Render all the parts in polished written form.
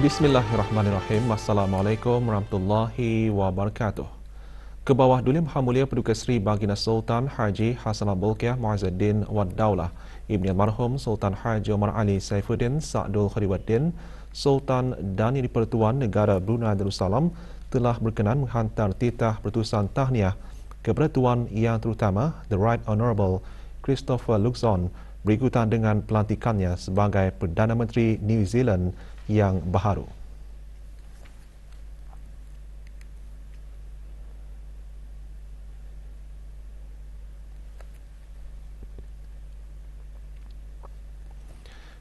Bismillahirrahmanirrahim. Assalamualaikum warahmatullahi wabarakatuh. Ke bawah Duli Maha Mulia Paduka Seri Baginda Sultan Haji Hassan Al-Bolkiah Muazzuddin Wad Daulah Ibni Almarhum Sultan Haji Omar Ali Saifuddin Sa'dul Khadiruddin Sultan dan Di-Pertuan Negara Brunei Darussalam telah berkenan menghantar titah pertusan tahniah kepada Tuan Yang Terutama The Right Honourable Christopher Luxon berikutan dengan pelantikannya sebagai Perdana Menteri New Zealand yang baharu.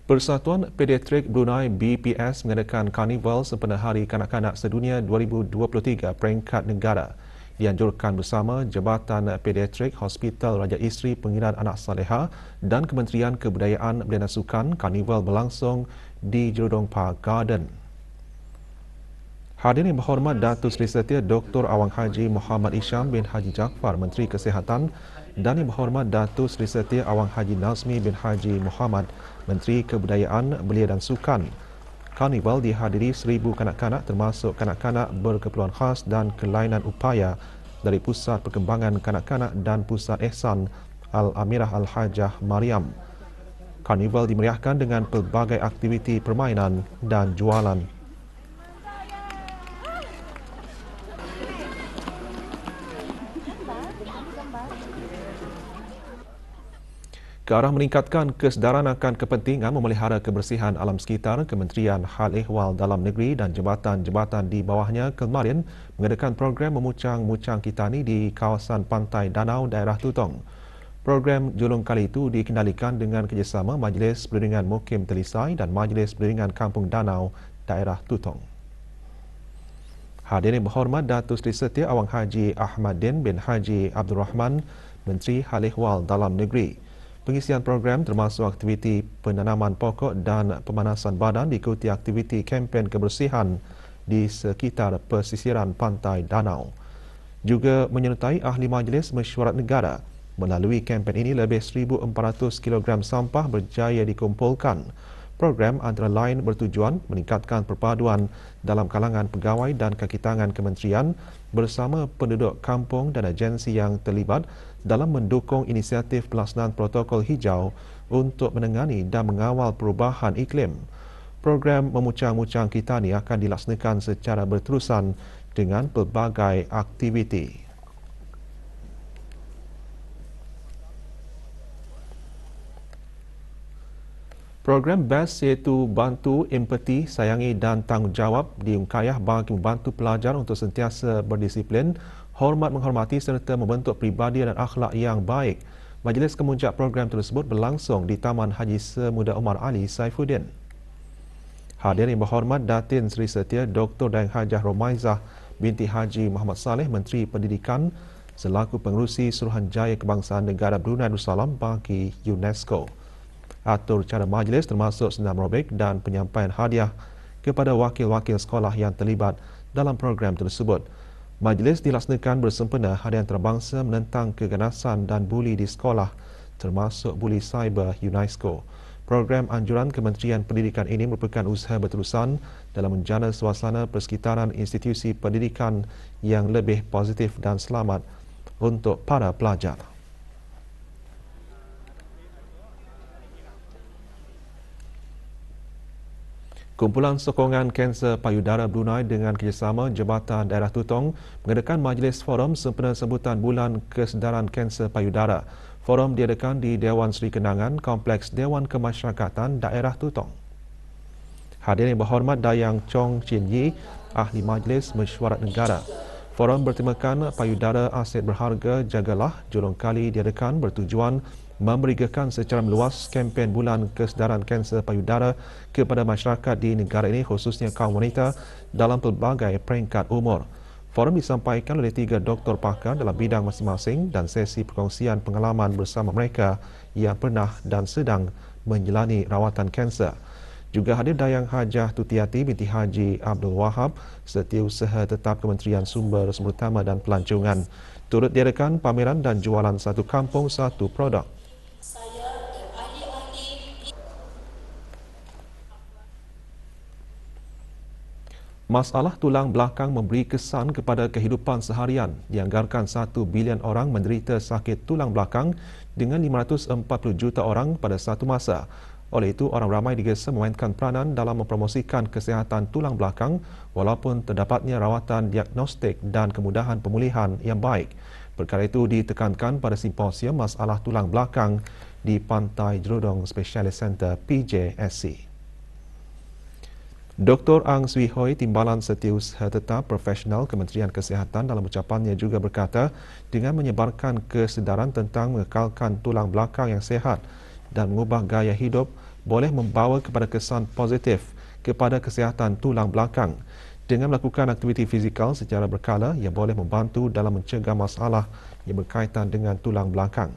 Persatuan Pediatrik Brunei BPS mengadakan Karnival Sempena Hari Kanak-Kanak Sedunia 2023 peringkat negara. Dianjurkan bersama Jabatan Pediatrik Hospital Raja Isteri Pengiran Anak Saleha dan Kementerian Kebudayaan dan Sukan. Karnival berlangsung di Jerudong Park Garden. Hadirin yang berhormat Datuk Seri Setia Dr. Awang Haji Muhammad Isham bin Haji Jaafar, Menteri Kesihatan, dan yang berhormat Datuk Seri Setia Awang Haji Nazmi bin Haji Muhammad, Menteri Kebudayaan, Belia dan Sukan. Karnival dihadiri 1,000 kanak-kanak termasuk kanak-kanak berkeperluan khas dan kelainan upaya dari Pusat Perkembangan Kanak-Kanak dan Pusat Ehsan Al-Amirah Al-Hajah Mariam. Karnival dimeriahkan dengan pelbagai aktiviti permainan dan jualan. Ke arah meningkatkan kesedaran akan kepentingan memelihara kebersihan alam sekitar, Kementerian Hal Ehwal Dalam Negeri dan jabatan-jabatan di bawahnya kemarin mengadakan program memucang-mucang kitani di kawasan pantai Danau daerah Tutong. Program julung kali itu dikendalikan dengan kerjasama Majlis Perlindungan Mukim Telisai dan Majlis Perlindungan Kampung Danau daerah Tutong. Hadirin berhormat Datuk Seri Setia Awang Haji Ahmaddin bin Haji Abdul Rahman, Menteri Hal Ehwal Dalam Negeri. Pengisian program termasuk aktiviti penanaman pokok dan pemanasan badan diikuti aktiviti kempen kebersihan di sekitar pesisiran pantai Danau. Juga menyertai ahli majlis mesyuarat negara. Melalui kempen ini lebih 1,400 kg sampah berjaya dikumpulkan. Program antara lain bertujuan meningkatkan perpaduan dalam kalangan pegawai dan kaki tangan kementerian bersama penduduk kampung dan agensi yang terlibat dalam mendukung inisiatif pelaksanaan protokol hijau untuk menangani dan mengawal perubahan iklim. Program memucang-mucang kitani akan dilaksanakan secara berterusan dengan pelbagai aktiviti. Program BEST iaitu Bantu, Empati, Sayangi dan Tanggungjawab diungkayah bagi membantu pelajar untuk sentiasa berdisiplin, hormat menghormati serta membentuk pribadi dan akhlak yang baik. Majlis kemuncak program tersebut berlangsung di Taman Haji Semuda Omar Ali Saifuddin. Hadirin yang berhormat Datin Seri Setia Dr. Daeng Hajah Romaizah binti Haji Muhammad Saleh, Menteri Pendidikan, selaku pengerusi Suruhanjaya Kebangsaan Negara Brunei Darussalam bagi UNESCO. Atur cara majlis termasuk senam robek dan penyampaian hadiah kepada wakil-wakil sekolah yang terlibat dalam program tersebut. Majlis dilaksanakan bersempena Hari Antarabangsa menentang keganasan dan buli di sekolah, termasuk buli cyber UNESCO. Program anjuran Kementerian Pendidikan ini merupakan usaha berterusan dalam menjana suasana persekitaran institusi pendidikan yang lebih positif dan selamat untuk para pelajar. Kumpulan Sokongan Kanser Payudara Brunei dengan kerjasama Jabatan Daerah Tutong mengadakan majlis forum sempena sambutan Bulan Kesedaran Kanser Payudara. Forum diadakan di Dewan Seri Kenangan, Kompleks Dewan Kemasyarakatan Daerah Tutong. Hadirin yang berhormat Dayang Chong Chin Yi, Ahli Majlis Mesyuarat Negara. Forum bertemakan Payudara Aset Berharga Jagalah Julung kali diadakan bertujuan memerigakan secara meluas kempen Bulan Kesedaran Kanser Payudara kepada masyarakat di negara ini, khususnya kaum wanita dalam pelbagai peringkat umur. Forum disampaikan oleh 3 doktor pakar dalam bidang masing-masing dan sesi perkongsian pengalaman bersama mereka yang pernah dan sedang menjalani rawatan kanser. Juga hadir Dayang Hajah Tutiati binti Haji Abdul Wahab, Setiausaha Tetap Kementerian Sumber Utama dan Pelancongan. Turut diadakan pameran dan jualan satu kampung satu produk. Masalah tulang belakang memberi kesan kepada kehidupan seharian. Dianggarkan 1 bilion orang menderita sakit tulang belakang dengan 540 juta orang pada satu masa. Oleh itu, orang ramai digesa memainkan peranan dalam mempromosikan kesihatan tulang belakang walaupun terdapatnya rawatan diagnostik dan kemudahan pemulihan yang baik. Perkara itu ditekankan pada simposium masalah tulang belakang di Pantai Jerudong Specialist Center PJSC. Dr. Ang Swee Hoi, Timbalan Setiausaha Tetap Profesional Kementerian Kesihatan dalam ucapannya juga berkata, dengan menyebarkan kesedaran tentang mengekalkan tulang belakang yang sihat dan mengubah gaya hidup boleh membawa kepada kesan positif kepada kesihatan tulang belakang. Dengan melakukan aktiviti fizikal secara berkala, ia boleh membantu dalam mencegah masalah yang berkaitan dengan tulang belakang.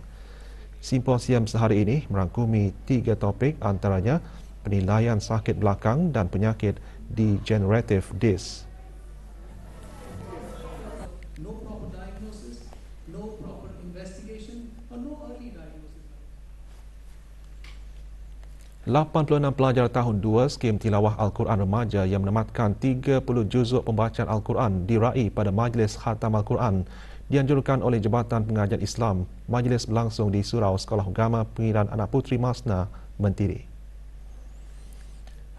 Simposium sehari ini merangkumi 3 topik, antaranya penilaian sakit belakang dan penyakit degenerative disc. No proper diagnosis, no proper investigation, or no early diagnosis. 86 pelajar tahun 2 skim tilawah Al-Quran Remaja yang menamatkan 30 juzuk pembacaan Al-Quran diraih pada Majlis Khatam Al-Quran dianjurkan oleh Jabatan Pengajian Islam. Majlis berlangsung di Surau Sekolah Agama Pengiran Anak Puteri Masna, Mentiri.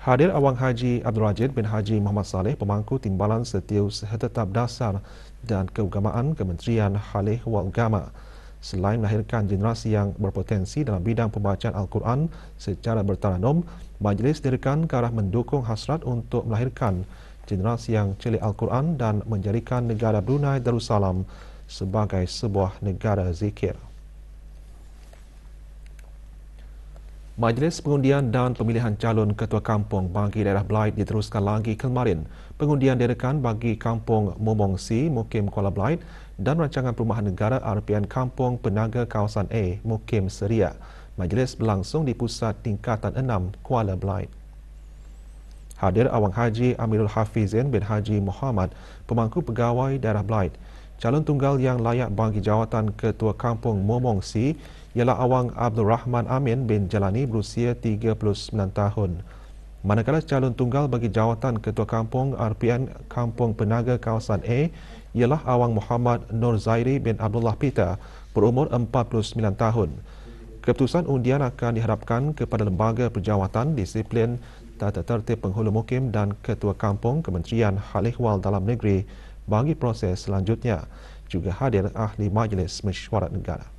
Hadir Awang Haji Abdul Rajid bin Haji Muhammad Saleh, pemangku Timbalan Setiausaha Tetap Dasar dan Keagamaan Kementerian Khalih wal Agama. Selain melahirkan generasi yang berpotensi dalam bidang pembacaan Al-Quran secara bertaranum, majlis didirikan ke arah mendukung hasrat untuk melahirkan generasi yang celik Al-Quran dan menjadikan negara Brunei Darussalam sebagai sebuah negara zikir. Majlis pengundian dan pemilihan calon ketua kampung bagi daerah Belait diteruskan lagi kemarin. Pengundian diadakan bagi kampung Momong C, Mukim Kuala Belait dan rancangan perumahan negara RPN Kampung Penaga Kawasan A, Mukim Seria. Majlis berlangsung di Pusat Tingkatan 6, Kuala Belait. Hadir Awang Haji Amirul Hafizin bin Haji Muhammad, pemangku pegawai daerah Belait. Calon tunggal yang layak bagi jawatan ketua kampung Momong C ialah Awang Abdul Rahman Amin bin Jalani berusia 39 tahun. Manakala calon tunggal bagi jawatan ketua kampung RPN Kampung Penaga Kawasan A ialah Awang Muhammad Nur Zairi bin Abdullah Pita berumur 49 tahun. Keputusan undian akan diharapkan kepada Lembaga Perjawatan Disiplin Tata Tertib Penghulu Mukim dan Ketua Kampung Kementerian Hal Ehwal Dalam Negeri bagi proses selanjutnya. Juga hadir ahli Majlis Mesyuarat Negara.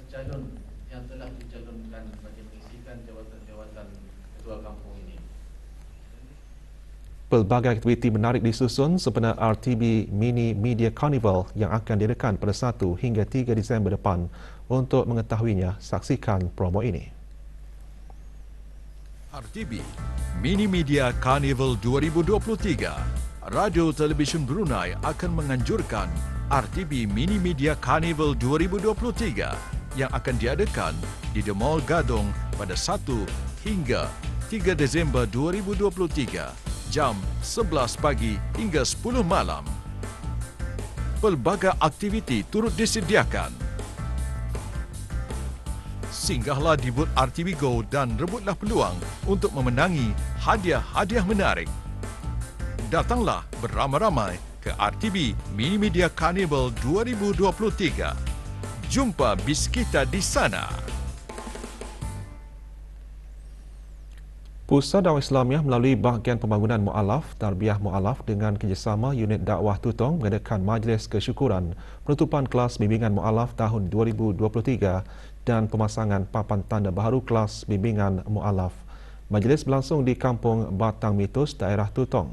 Calon yang telah dicalonkan bagi mengisikan jawatan-jawatan ketua kampung ini. Pelbagai aktiviti menarik disusun sempena RTB Mini Media Carnival yang akan diadakan pada 1 hingga 3 Disember depan. Untuk mengetahuinya, saksikan promo ini. RTB Mini Media Carnival 2023. Radio Television Brunei akan menganjurkan RTB Mini Media Carnival 2023 yang akan diadakan di The Mall Gadong pada 1 hingga 3 Disember 2023 jam 11 pagi hingga 10 malam. Pelbagai aktiviti turut disediakan. Singgahlah di booth RTB Go dan rebutlah peluang untuk memenangi hadiah-hadiah menarik. Datanglah beramai-ramai ke RTB Mini Media Carnival 2023. Jumpa bis kita di sana. Pusat Dakwah Islamiah melalui bahagian pembangunan Mu'alaf, Tarbiyah Mu'alaf dengan kerjasama Unit Dakwah Tutong mengadakan majlis kesyukuran penutupan kelas bimbingan Mu'alaf tahun 2023 dan pemasangan papan tanda baharu kelas bimbingan Mu'alaf. Majlis berlangsung di Kampung Batang Mitus, daerah Tutong.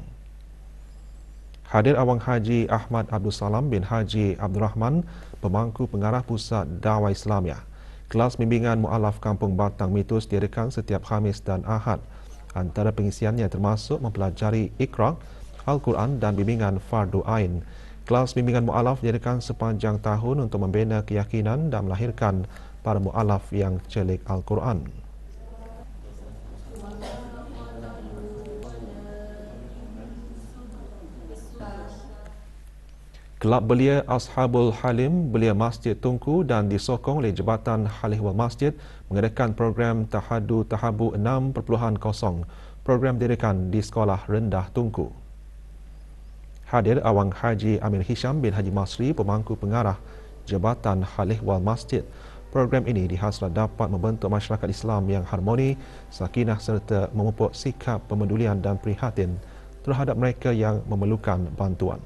Hadir Awang Haji Ahmad Abdul Salam bin Haji Abdul Rahman, pemangku pengarah Pusat Dakwah Islamiah. Kelas bimbingan Mu'alaf Kampung Batang Mitus diadakan setiap Khamis dan Ahad. Antara pengisiannya termasuk mempelajari Iqra, Al-Quran dan bimbingan Fardu Ain. Kelas bimbingan Mu'alaf diadakan sepanjang tahun untuk membina keyakinan dan melahirkan para Mu'alaf yang celik Al-Quran. Kelab belia Ashabul Halim, belia Masjid Tunku dan disokong oleh Jabatan Hal Ehwal Masjid mengadakan program Tahadu Tahabu 6.0. Program diadakan di Sekolah Rendah Tunku. Hadir Awang Haji Amir Hisham bin Haji Masri, pemangku pengarah Jabatan Hal Ehwal Masjid. Program ini dihasrat dapat membentuk masyarakat Islam yang harmoni, sakinah serta memupuk sikap pemedulian dan prihatin terhadap mereka yang memerlukan bantuan.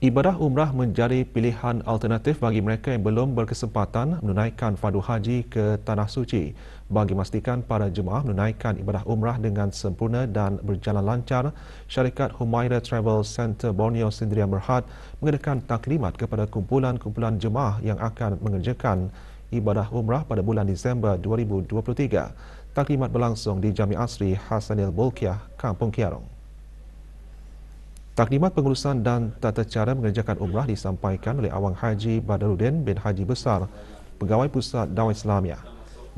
Ibadah umrah menjadi pilihan alternatif bagi mereka yang belum berkesempatan menunaikan fardu haji ke Tanah Suci. Bagi memastikan para jemaah menunaikan ibadah umrah dengan sempurna dan berjalan lancar, syarikat Humaira Travel Centre Borneo Sendirian Berhad mengadakan taklimat kepada kumpulan-kumpulan jemaah yang akan mengerjakan ibadah umrah pada bulan Disember 2023. Taklimat berlangsung di Jami Asri Hasanil Bolkiah, Kampung Kiarong. Taklimat pengurusan dan tata cara mengerjakan umrah disampaikan oleh Awang Haji Badaruddin bin Haji Besar, Pegawai Pusat Dakwah Islamiah.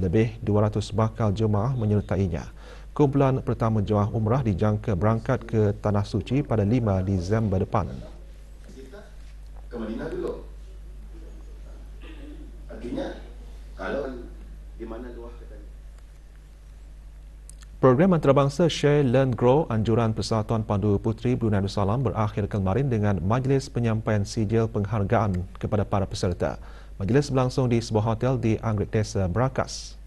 Lebih 200 bakal jemaah menyertainya. Kumpulan pertama jemaah umrah dijangka berangkat ke Tanah Suci pada 5 Disember depan. Kita ke Madinah dulu. Artinya kalau di mana luah katanya. Program antarabangsa Share, Learn, Grow Anjuran Persatuan Pandu Puteri Brunei Darussalam berakhir kemarin dengan majlis penyampaian sijil penghargaan kepada para peserta. Majlis berlangsung di sebuah hotel di Anggrek Desa, Berakas.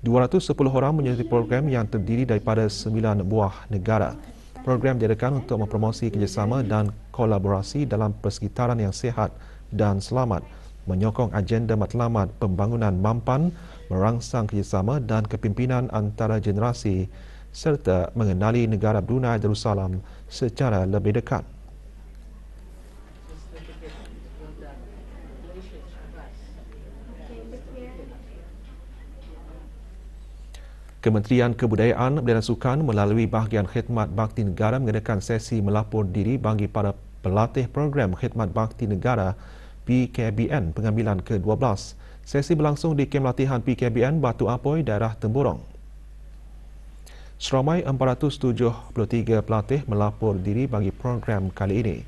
210 orang menyertai program yang terdiri daripada 9 buah negara. Program diadakan untuk mempromosi kerjasama dan kolaborasi dalam persekitaran yang sihat dan selamat, menyokong agenda matlamat pembangunan mampan, merangsang kerjasama dan kepimpinan antara generasi serta mengenali negara Brunei Darussalam secara lebih dekat. Kementerian Kebudayaan dan Sukan melalui bahagian Khidmat Bakti Negara mengadakan sesi melapor diri bagi para pelatih program Khidmat Bakti Negara PKBN pengambilan ke-12. Sesi berlangsung di kem latihan PKBN Batu Apoi, daerah Temburong. Seramai 473 pelatih melapor diri bagi program kali ini.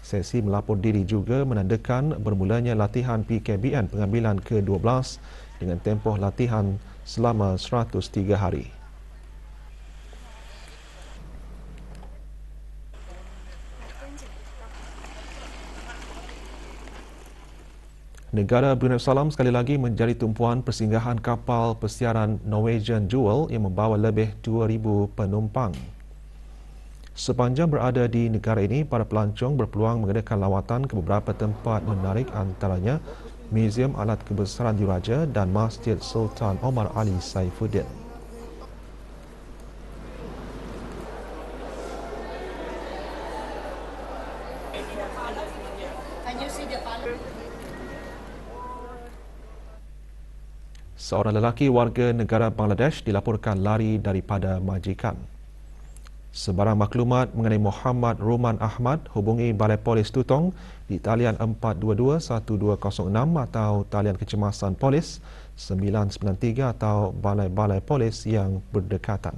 Sesi melapor diri juga menandakan bermulanya latihan PKBN pengambilan ke-12 dengan tempoh latihan selama 103 hari. Negara Brunei Darussalam sekali lagi menjadi tumpuan persinggahan kapal persiaran Norwegian Jewel yang membawa lebih 2,000 penumpang. Sepanjang berada di negara ini, para pelancong berpeluang mengadakan lawatan ke beberapa tempat menarik, antaranya Muzium Alat Kebesaran Diraja dan Masjid Sultan Omar Ali Saifuddin. Seorang lelaki warga negara Bangladesh dilaporkan lari daripada majikan. Sebarang maklumat mengenai Muhammad Ruman Ahmad hubungi Balai Polis Tutong di talian 422-1206 atau talian kecemasan polis 993 atau balai-balai polis yang berdekatan.